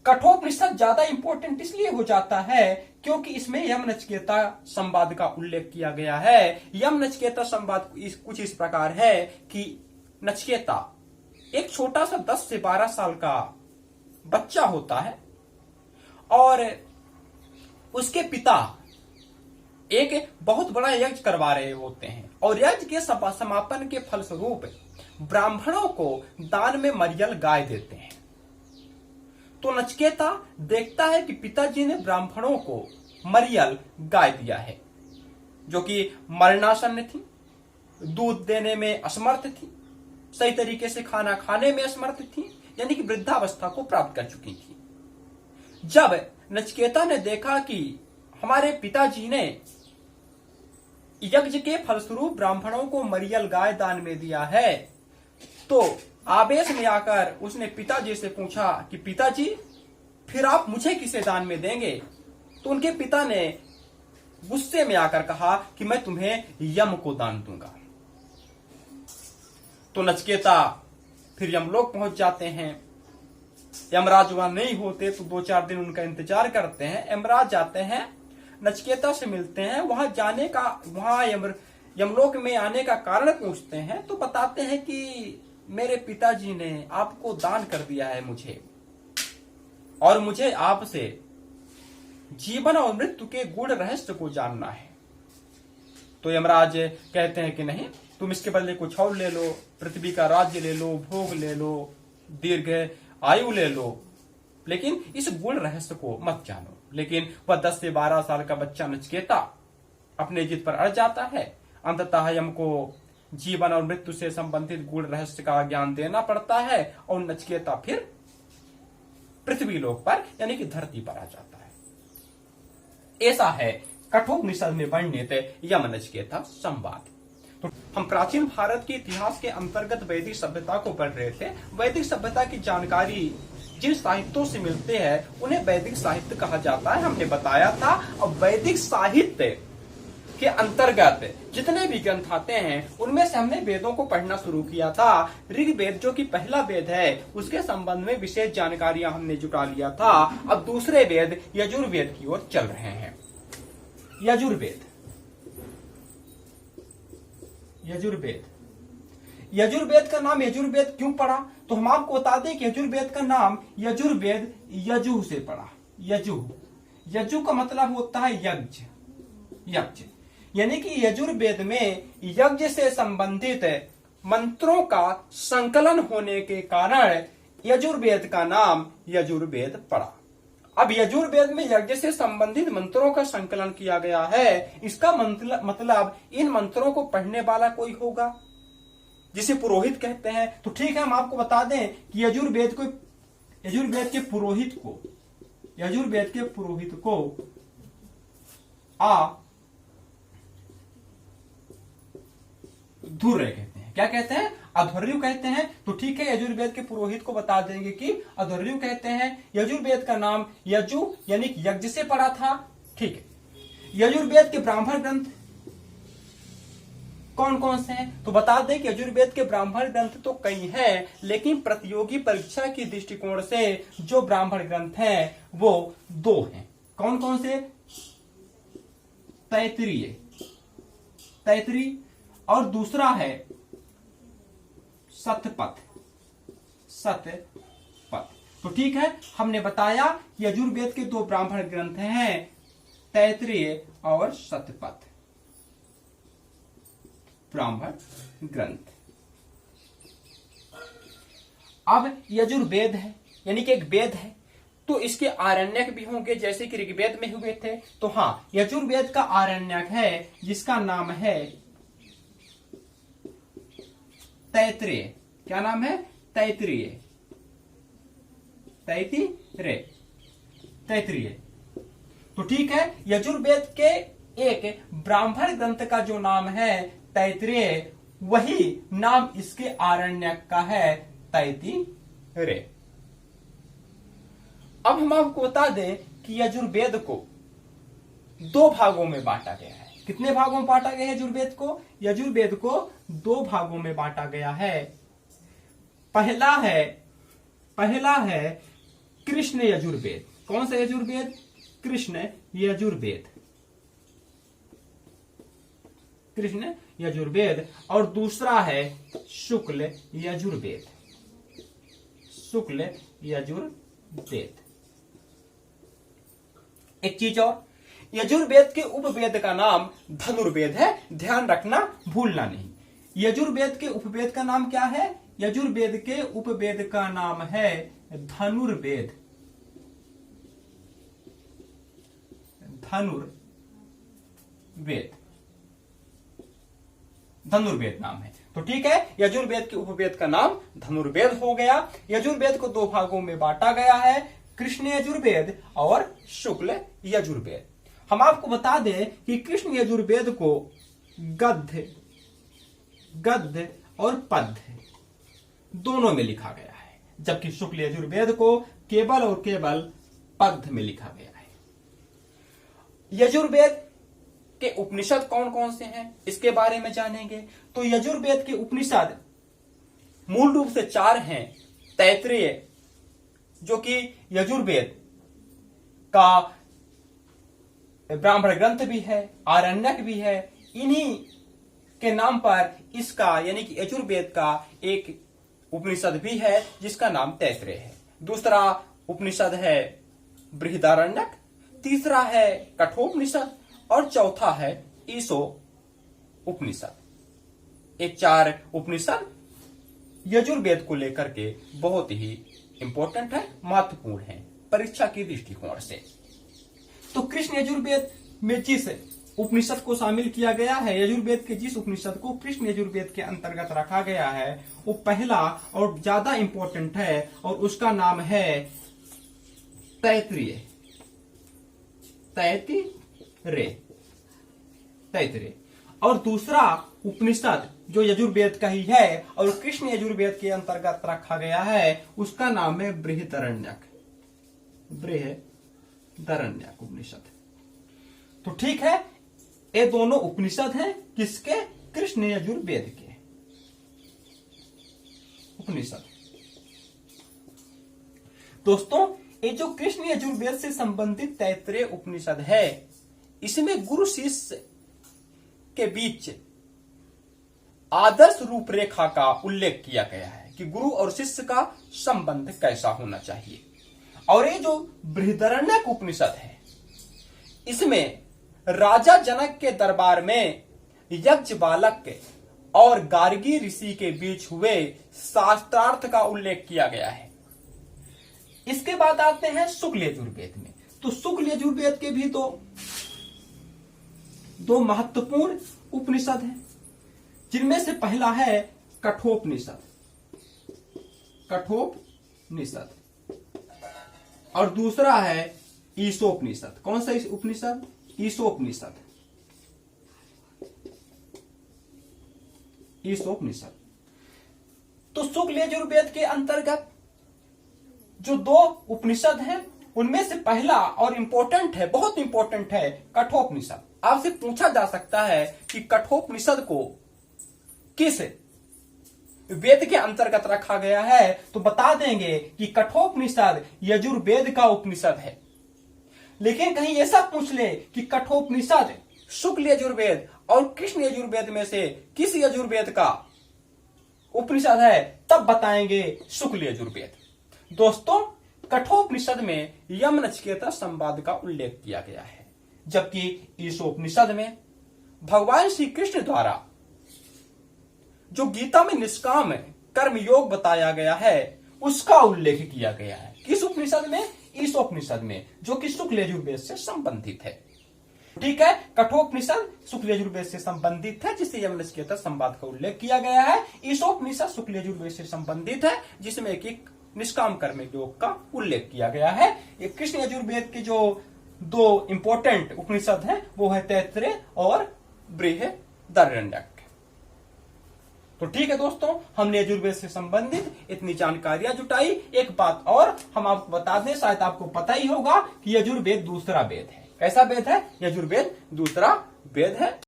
कठोपनिषद ज्यादा इंपॉर्टेंट इसलिए हो जाता है क्योंकि इसमें यम नचिकेता संवाद का उल्लेख किया गया है। यम नचिकेता संवाद कुछ इस प्रकार है कि नचिकेता एक छोटा सा 10 से 12 साल का बच्चा होता है और उसके पिता एक बहुत बड़ा यज्ञ करवा रहे होते हैं और यज्ञ के समापन के फलस्वरूप ब्राह्मणों को दान में मरियल गाय देते हैं। तो नचिकेता देखता है कि पिताजी ने ब्राह्मणों को मरियल गाय दिया है जो कि मरणासन्न थी, दूध देने में असमर्थ थी, सही तरीके से खाना खाने में असमर्थ थी, यानी कि वृद्धावस्था को प्राप्त कर चुकी थी। जब नचिकेता ने देखा कि हमारे पिताजी ने यज्ञ के फलस्वरूप ब्राह्मणों को मरियल गाय दान में दिया है, तो आवेश में आकर उसने पिताजी से पूछा कि पिताजी फिर आप मुझे किसे दान में देंगे? तो उनके पिता ने गुस्से में आकर कहा कि मैं तुम्हें यम को दान दूंगा। तो नचिकेता फिर यमलोक पहुंच जाते हैं। यमराज वहां नहीं होते तो 2-4 दिन उनका इंतजार करते हैं। यमराज जाते हैं, नचिकेता से मिलते हैं। वहां यमलोक में आने का कारण पूछते हैं तो बताते हैं कि मेरे पिताजी ने आपको दान कर दिया है मुझे, और मुझे आपसे जीवन और मृत्यु के गूढ़ रहस्य को जानना है। तो यमराज कहते हैं कि नहीं, तुम इसके बदले कुछ और ले लो, पृथ्वी का राज्य ले लो, भोग ले लो, दीर्घ आयु ले लो, लेकिन इस गूढ़ रहस्य को मत जानो। लेकिन वह 10 से 12 साल का बच्चा नचिकेता अपने जिद पर अड़ जाता है। अंततः यम को जीवन और मृत्यु से संबंधित गूढ़ रहस्य का ज्ञान देना पड़ता है और नचिकेता फिर पृथ्वी लोक पर यानी कि धरती पर आ जाता है। ऐसा है कठोपनिषद में वर्णित यम नचिकेता संवाद। तो हम प्राचीन भारत के इतिहास के अंतर्गत वैदिक सभ्यता को पढ़ रहे थे। वैदिक सभ्यता की जानकारी जिन साहित्यों से मिलते हैं उन्हें वैदिक साहित्य कहा जाता है, हमने बताया था। अब वैदिक साहित्य के अंतर्गत जितने भी ग्रंथ आते हैं उनमें से हमने वेदों को पढ़ना शुरू किया था। ऋग्वेद जो कि पहला वेद है उसके संबंध में विशेष जानकारियां हमने जुटा लिया था। अब दूसरे वेद यजुर्वेद की ओर चल रहे हैं। यजुर्वेद का नाम यजुर्वेद क्यों पड़ा? तो हम आपको बता दें कि यजुर्वेद का नाम यजुर्वेद यजु से पड़ा। यजु का मतलब होता है यज्ञ, यानी कि यजुर्वेद में यज्ञ से संबंधित मंत्रों का संकलन होने के कारण यजुर्वेद का नाम यजुर्वेद पड़ा। अब यजुर्वेद में यज्ञ से संबंधित मंत्रों का संकलन किया गया है। इसका मतलब इन मंत्रों को पढ़ने वाला कोई होगा जिसे पुरोहित कहते हैं। तो ठीक है, हम आपको बता दें कि यजुर्वेद के पुरोहित को अधुर्य कहते हैं। क्या कहते हैं? अधुर्य कहते हैं। तो ठीक है, यजुर्वेद के पुरोहित को बता देंगे कि अधुर्य कहते हैं। यजुर्वेद का नाम यजु यानी कि यज्ञ से पड़ा था। ठीक है, यजुर्वेद के ब्राह्मण ग्रंथ कौन कौन से हैं? तो बता दें कि यजुर्वेद के ब्राह्मण ग्रंथ तो कई हैं, लेकिन प्रतियोगी परीक्षा की दृष्टिकोण से जो ब्राह्मण ग्रंथ हैं वो 2 हैं। कौन कौन से? तैतरीय और दूसरा है शतपथ। तो ठीक है, हमने बताया यजुर्वेद के 2 ब्राह्मण ग्रंथ हैं, तैतरीय और शतपथ ब्राह्मण ग्रंथ। अब यजुर्वेद है यानी कि एक वेद है, तो इसके आरण्यक भी होंगे जैसे कि ऋग्वेद में हुए थे। तो हाँ, यजुर्वेद का आरण्यक है जिसका नाम है तैतरीय। क्या नाम है? तैतरीय। तो ठीक है, यजुर्वेद के एक ब्राह्मण ग्रंथ का जो नाम है तैतरीय, वही नाम इसके आरण्यक का है तैतिरेय। अब हम आपको बता दें कि यजुर्वेद को 2 भागों में बांटा गया है। कितने भागों में बांटा गया है यजुर्वेद को? यजुर्वेद को 2 भागों में बांटा गया है। पहला है कृष्ण यजुर्वेद। कौन सा यजुर्वेद? कृष्ण यजुर्वेद, कृष्ण यजुर्वेद। और दूसरा है शुक्ल यजुर्वेद, शुक्ल यजुर्वेद। एक चीज और, यजुर्वेद के उपवेद का नाम धनुर्वेद है, ध्यान रखना, भूलना नहीं। यजुर्वेद के उपवेद का नाम क्या है? यजुर्वेद के उपवेद का नाम है धनुर्वेद, धनुर्वेद, धनुर्वेद नाम है। तो ठीक है, यजुर्वेद के उपवेद का नाम धनुर्वेद हो गया। यजुर्वेद को दो भागों में बांटा गया है, कृष्ण यजुर्वेद और शुक्ल यजुर्वेद। हम आपको बता दें कि कृष्ण यजुर्वेद को गद्य, गद्य और पद्य दोनों में लिखा गया है, जबकि शुक्ल यजुर्वेद को केवल और केवल पद्य में लिखा गया है। यजुर्वेद के उपनिषद कौन कौन से हैं, इसके बारे में जानेंगे। तो यजुर्वेद के उपनिषद मूल रूप से 4 हैं। तैत्तिरीय, जो कि यजुर्वेद का ब्राह्मण ग्रंथ भी है, आरण्यक भी है। इन्हीं के नाम पर इसका यानी कि यजुर्वेद का एक उपनिषद भी है जिसका नाम तैत्तिरीय है। दूसरा उपनिषद है बृहदारण्यक, तीसरा है कठोपनिषद और चौथा है ईशो उपनिषद। ये 4 उपनिषद यजुर्वेद को लेकर के बहुत ही इंपॉर्टेंट है, महत्वपूर्ण है परीक्षा की दृष्टिकोण से। तो कृष्ण यजुर्वेद में जिस उपनिषद को शामिल किया गया है, यजुर्वेद के जिस उपनिषद को कृष्ण यजुर्वेद के अंतर्गत रखा गया है, वो पहला और ज्यादा इंपॉर्टेंट है और उसका नाम है तैत्तिरीय, तैत्तिरीय। और दूसरा उपनिषद जो यजुर्वेद का ही है और कृष्ण यजुर्वेद के अंतर्गत रखा गया है, उसका नाम है बृहदारण्यक, बृहदारण्यक उपनिषद। तो ठीक है, ये दोनों उपनिषद हैं किसके? कृष्ण यजुर्वेद के उपनिषद। दोस्तों, ये जो कृष्ण यजुर्वेद से संबंधित तैत्तिरीय उपनिषद है, इसमें गुरु शिष्य के बीच आदर्श रूपरेखा का उल्लेख किया गया है कि गुरु और शिष्य का संबंध कैसा होना चाहिए। और ये जो बृहदारण्यक उपनिषद है, इसमें राजा जनक के दरबार में यज्ञबालक और गार्गी ऋषि के बीच हुए शास्त्रार्थ का उल्लेख किया गया है। इसके बाद आते हैं शुक्ल यजुर्वेद में। तो शुक्ल यजुर्वेद के भी दो महत्वपूर्ण उपनिषद हैं, जिनमें से पहला है कठोपनिषद, कठोपनिषद, और दूसरा है ईशोपनिषद। कौन सा उपनिषद? ईशोपनिषद, ईशोपनिषद। तो शुक्ल यजुर्वेद के अंतर्गत जो 2 उपनिषद हैं, उनमें से पहला और इंपॉर्टेंट है, बहुत इंपॉर्टेंट है कठोपनिषद। आपसे पूछा जा सकता है कि कठोपनिषद को किस वेद के अंतर्गत रखा गया है, तो बता देंगे कि कठोपनिषद यजुर्वेद का उपनिषद है। लेकिन कहीं ऐसा पूछ ले कि कठोपनिषद शुक्ल यजुर्वेद और कृष्ण यजुर्वेद में से किस यजुर्वेद का उपनिषद है, तब बताएंगे शुक्ल यजुर्वेद। दोस्तों, कठोपनिषद में यम नचिकेता संवाद का उल्लेख किया गया है, जबकि ईशोपनिषद में भगवान श्री कृष्ण द्वारा जो गीता में निष्काम कर्म योग बताया गया है, उसका उल्लेख किया गया है। किस उपनिषद में? ईशोपनिषद में, जो कि शुक्ल यजुर्वेद से संबंधित है। ठीक है, कठोपनिषद शुक्ल यजुर्वेद से संबंधित है, जिससे यम नचिकेता संवाद का उल्लेख किया गया है। ईशोपनिषद शुक्ल यजुर्वेद से संबंधित है, जिसमें कि निष्काम कर्म योग का उल्लेख किया गया है। ये कृष्ण यजुर्वेद के जो 2 इंपॉर्टेंट उपनिषद हैं, वो है तैत्तिरीय और बृहदारण्यक। तो ठीक है दोस्तों, हमने यजुर्वेद से संबंधित इतनी जानकारियां जुटाई। एक बात और हम आपको बता दें, शायद आपको पता ही होगा कि यजुर्वेद दूसरा वेद है। कैसा वेद है? यजुर्वेद दूसरा वेद है।